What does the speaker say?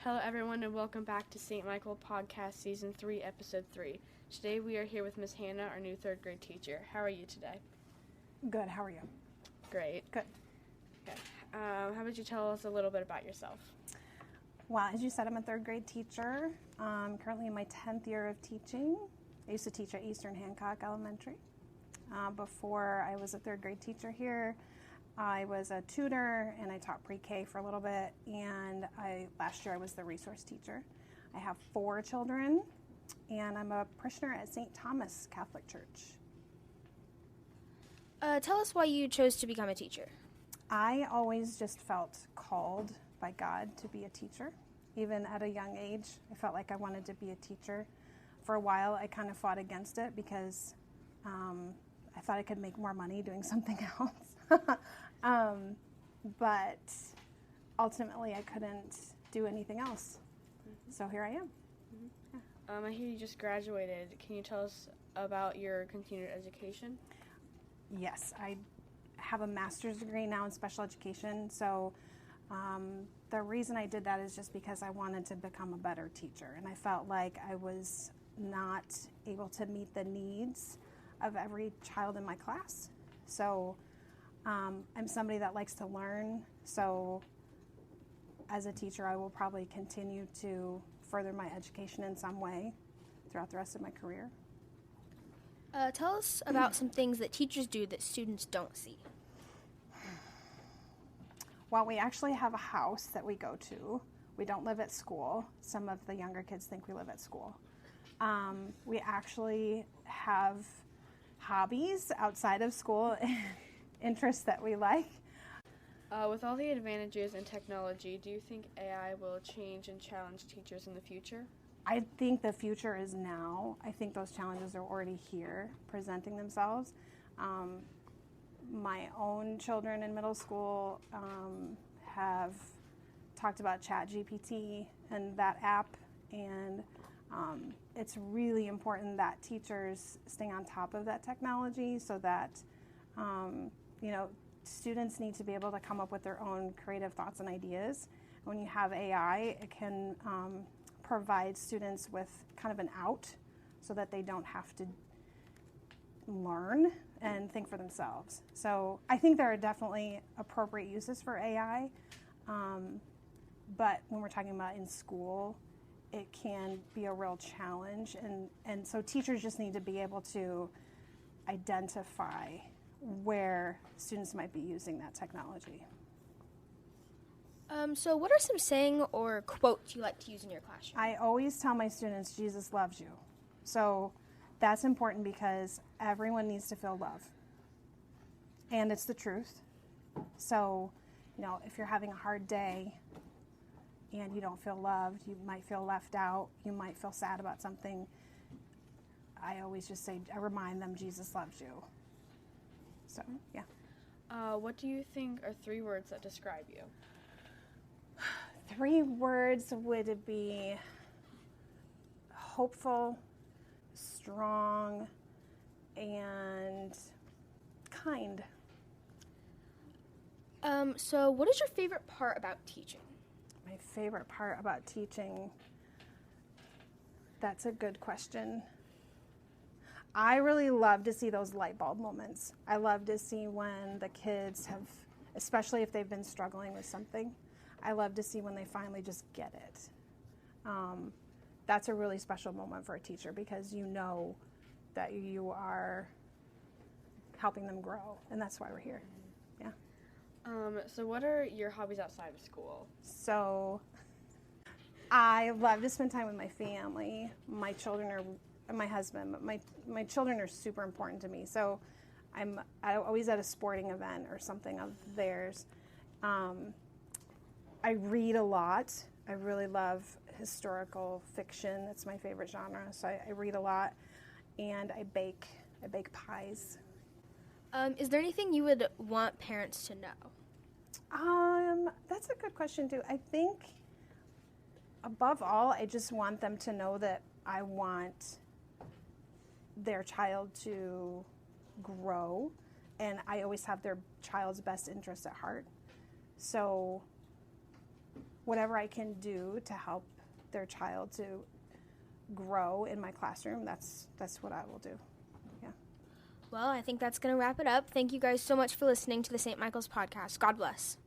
Hello everyone and welcome back to St. Michael Podcast Season 3, Episode 3. Today we are here with Ms. Hanna, our new 3rd grade teacher. How are you today? Good, how are you? Great. Good. Okay. How about you tell us a little bit about yourself? Well, as you said, I'm a 3rd grade teacher. I'm currently in my 10th year of teaching. I used to teach at Eastern Hancock Elementary. Before I was a 3rd grade teacher here, I was a tutor and I taught pre-K for a little bit, and last year I was the resource teacher. I have 4 children and I'm a parishioner at St. Thomas Catholic Church. Tell us why you chose to become a teacher. I always just felt called by God to be a teacher. Even at a young age, I felt like I wanted to be a teacher. For a while, I kind of fought against it because I thought I could make more money doing something else. But ultimately, I couldn't do anything else. Mm-hmm. So here I am. Mm-hmm. Yeah. I hear you just graduated. Can you tell us about your continued education? Yes, I have a master's degree now in special education. So the reason I did that is just because I wanted to become a better teacher. And I felt like I was not able to meet the needs of every child in my class. So I'm somebody that likes to learn, so as a teacher I will probably continue to further my education in some way throughout the rest of my career. Tell us about some things that teachers do that students don't see. Well, we actually have a house that we go to. We don't live at school. Some of the younger kids think we live at school. We actually have hobbies outside of school, interests that we like. With all the advantages in technology, do you think AI will change and challenge teachers in the future? I think the future is now. I think those challenges are already here, presenting themselves. My own children in middle school have talked about ChatGPT and that app, and it's really important that teachers stay on top of that technology so that students need to be able to come up with their own creative thoughts and ideas. When you have AI, it can provide students with kind of an out so that they don't have to learn and think for themselves. So I think there are definitely appropriate uses for AI, but when we're talking about in school, it can be a real challenge, and so teachers just need to be able to identify where students might be using that technology. So what are some saying or quotes you like to use in your classroom? I always tell my students, Jesus loves you. So that's important because everyone needs to feel love. And it's the truth. So, if you're having a hard day and you don't feel loved, you might feel left out, you might feel sad about something, I always just say, I remind them Jesus loves you. So, yeah. What do you think are 3 words that describe you? 3 words would be hopeful, strong, and kind. So what is your favorite part about teaching? My favorite part about teaching? That's a good question. I really love to see those light bulb moments. I love to see when the kids have, especially if they've been struggling with something, I love to see when they finally just get it. That's a really special moment for a teacher because you know that you are helping them grow, and that's why we're here. Yeah. So what are your hobbies outside of school? So I love to spend time with my family. My children are, my husband, but my children are super important to me. So I'm always at a sporting event or something of theirs. I read a lot. I really love historical fiction. That's my favorite genre. So I read a lot, and I bake. I bake pies. Is there anything you would want parents to know? That's a good question too. I think above all, I just want them to know that I want their child to grow, and I always have their child's best interest at heart. So whatever I can do to help their child to grow in my classroom, that's what I will do. Yeah. Well, I think that's going to wrap it up. Thank you guys so much for listening to the St. Michael's podcast. God bless.